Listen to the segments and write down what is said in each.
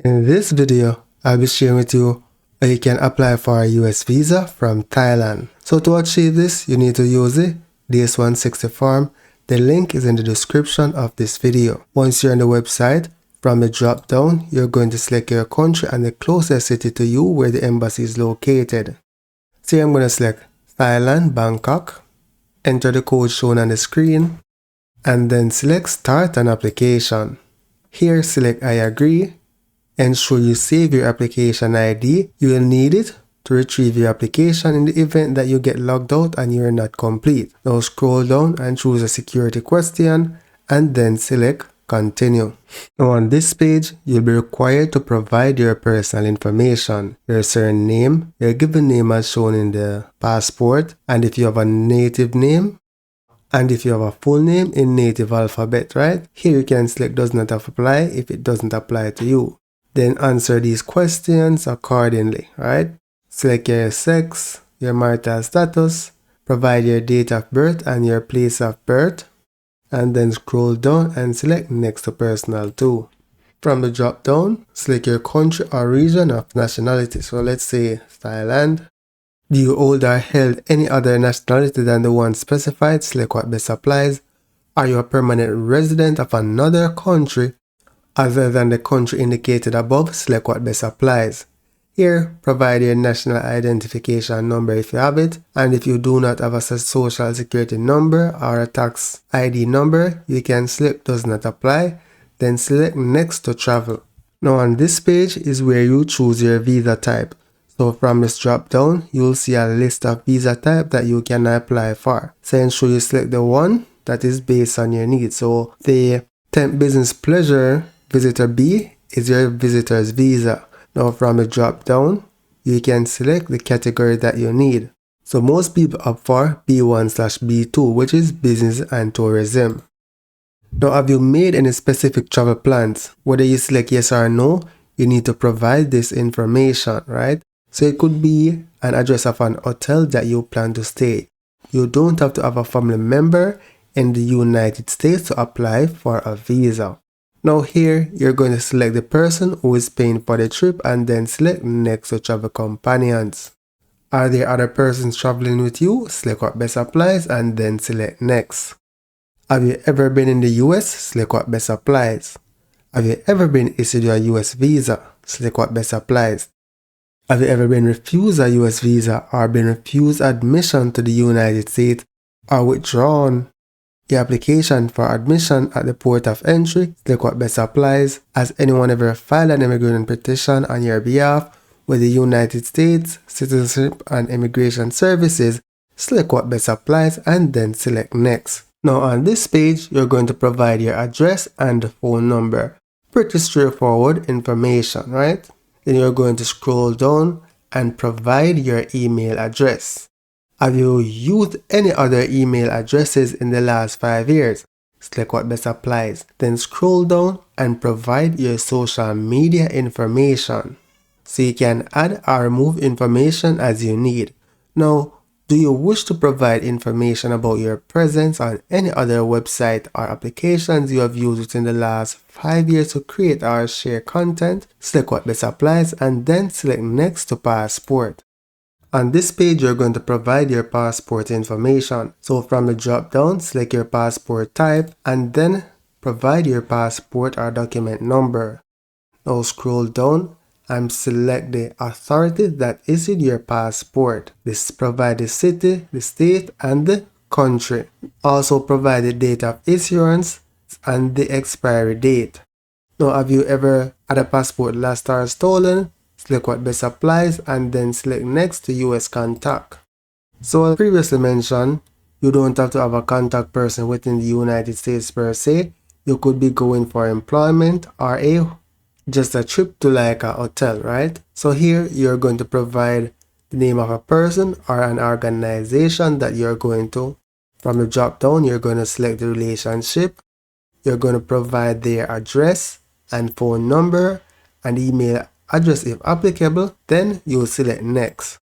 In this video, I'll be sharing with you how you can apply for a US visa from Thailand. So to achieve this, you need to use the DS-160 form. The link is in the description of this video. Once you're on the website, from the drop down, you're going to select your country and the closest city to you where the embassy is located. So I'm going to select Thailand, Bangkok, enter the code shown on the screen, and then select Start an Application. Here, select I agree. Ensure you save your application ID. You will need it to retrieve your application in the event that you get logged out and you are not complete. Now scroll down and choose a security question and then select Continue. Now on this page, you'll be required to provide your personal information, your surname, your given name as shown in the passport, and if you have a native name, and if you have a full name in native alphabet, right? Here you can select does not apply if it doesn't apply to you. Then answer these questions accordingly, right? Select your sex, your marital status, provide your date of birth and your place of birth, and then scroll down and select Next to Personal too. From the drop down, select your country or region of nationality. So let's say Thailand. Do you hold or held any other nationality than the one specified? Select what best applies. Are you a permanent resident of another country other than the country indicated above? Select what best applies. Here, provide your national identification number if you have it, and if you do not have a social security number or a tax ID number, you can select does not apply, then select next to travel. Now on this page is where you choose your visa type. So from this drop down, you'll see a list of visa type that you can apply for. So ensure you select the one that is based on your needs. So the temp business pleasure visitor B is your visitor's visa. Now from the drop down, you can select the category that you need. So most people opt for B1/B2, which is business and tourism. Now have you made any specific travel plans? Whether you select yes or no, you need to provide this information, right? So it could be an address of an hotel that you plan to stay. You don't have to have a family member in the United States to apply for a visa. Now here, you're going to select the person who is paying for the trip and then select next to travel companions. Are there other persons traveling with you? Select what best applies and then select next. Have you ever been in the US? Select what best applies. Have you ever been issued a US visa? Select what best applies. Have you ever been refused a US visa or been refused admission to the United States or withdrawn your application for admission at the port of entry? Select what best applies. Has anyone ever filed an immigration petition on your behalf with the United States Citizenship and Immigration Services? Select what best applies and then select next. Now on this page, you're going to provide your address and the phone number. Pretty straightforward information, right? Then you're going to scroll down and provide your email address. Have you used any other email addresses in the last 5 years? Select what best applies. Then scroll down and provide your social media information. So you can add or remove information as you need. Now, do you wish to provide information about your presence on any other website or applications you have used within the last 5 years to create or share content? Select what best applies and then select next to passport. On this page, you're going to provide your passport information. So from the drop down, select your passport type and then provide your passport or document number. Now scroll down and select the authority that issued your passport. This provide the city, the state, and the country. Also provide the date of issuance and the expiry date. Now have you ever had a passport lost or stolen? Select what best applies and then select next to US contact. So as previously mentioned, you don't have to have a contact person within the United States per se. You could be going for employment or just a trip to like a hotel, right? So here you're going to provide the name of a person or an organization that you're going to. From the drop down, you're going to select the relationship. You're going to provide their address and phone number and email address if applicable, then you'll select next.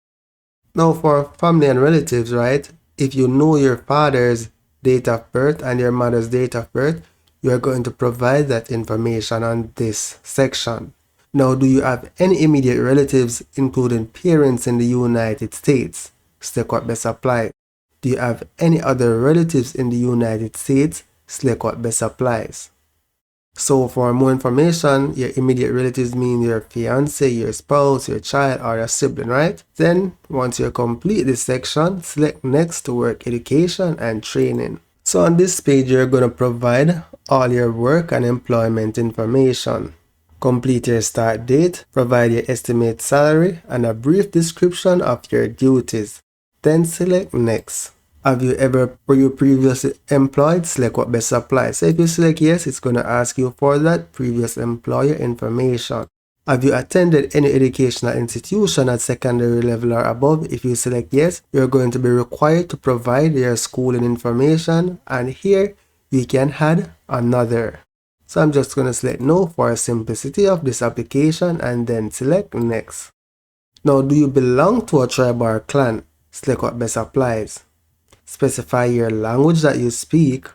Now for family and relatives, right? If you know your father's date of birth and your mother's date of birth, you are going to provide that information on this section. Now, do you have any immediate relatives, including parents in the United States? Select what best applies. Do you have any other relatives in the United States? Select what best applies. So for more information, your immediate relatives mean your fiance, your spouse, your child, or your sibling, right? Then, once you complete this section, select next to work education and training. So on this page, you're going to provide all your work and employment information. Complete your start date, provide your estimate salary, and a brief description of your duties. Then select next. Have you ever were you previously employed? Select what best applies. So if you select yes, it's going to ask you for that previous employer information. Have you attended any educational institution at secondary level or above? If you select yes, you're going to be required to provide your schooling information, and here you can add another. So I'm just going to select no for simplicity of this application and then select next. Now, do you belong to a tribe or clan? Select what best applies. Specify your language that you speak.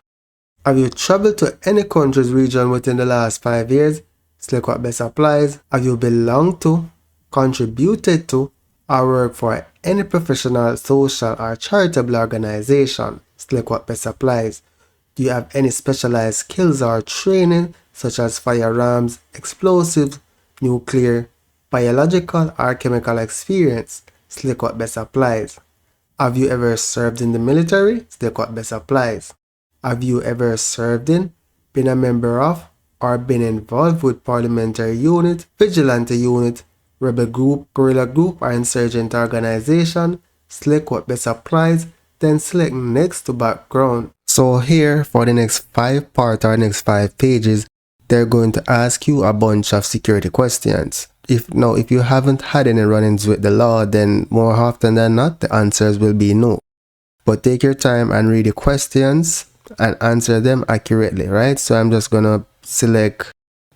Have you traveled to any country's region within the last 5 years? Select what best applies. Have you belonged to, contributed to, or worked for any professional, social, or charitable organization? Select what best applies. Do you have any specialized skills or training such as firearms, explosives, nuclear, biological, or chemical experience? Select what best applies. Have you ever served in the military? Select what best applies. Have you ever served in, been a member of, or been involved with parliamentary unit, vigilante unit, rebel group, guerrilla group, or insurgent organization? Select what best applies, then select next to background. So here, for the next 5 parts or next 5 pages, they're going to ask you a bunch of security questions. If you haven't had any run-ins with the law, then more often than not, the answers will be no. But take your time and read the questions and answer them accurately, right? So I'm just going to select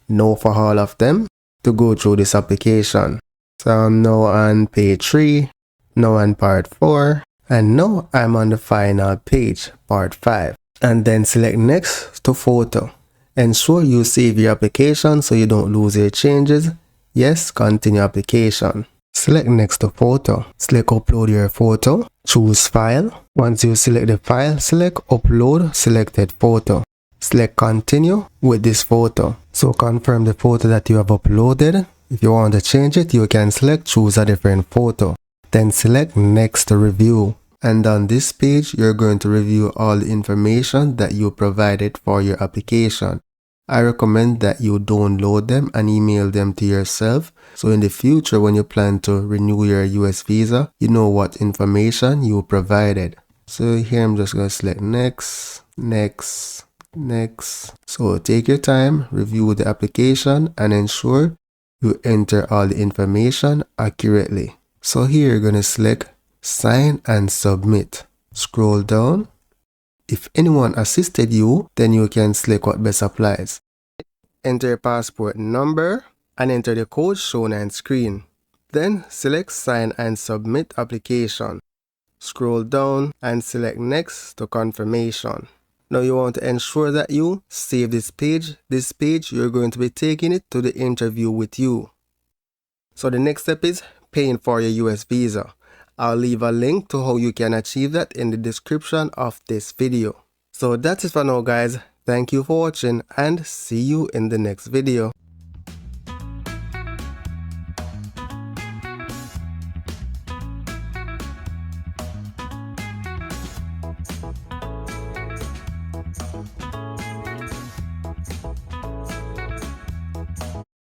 no for all of them to go through this application. So I'm now on page 3, now on part 4, and now I'm on the final page, part 5. And then select next to photo. Ensure you save your application so you don't lose your changes. Yes, continue application. Select next to photo. Select upload your photo. Choose file. Once you select the file, select upload selected photo. Select continue with this photo. So confirm the photo that you have uploaded. If you want to change it, you can select choose a different photo. Then select next to review. And on this page, you're going to review all the information that you provided for your application. I recommend that you download them and email them to yourself, so in the future when you plan to renew your US visa, you know what information you provided. So here I'm just going to select next, next, next. So take your time, review the application, and ensure you enter all the information accurately. So here you're going to select sign and submit. Scroll down. If anyone assisted you, then you can select what best applies. Enter your passport number and enter the code shown on screen. Then select sign and submit application. Scroll down and select next to confirmation. Now you want to ensure that you save this page. This page, you're going to be taking it to the interview with you. So the next step is paying for your US visa. I'll leave a link to how you can achieve that in the description of this video. So that's it for now, guys. Thank you for watching and see you in the next video.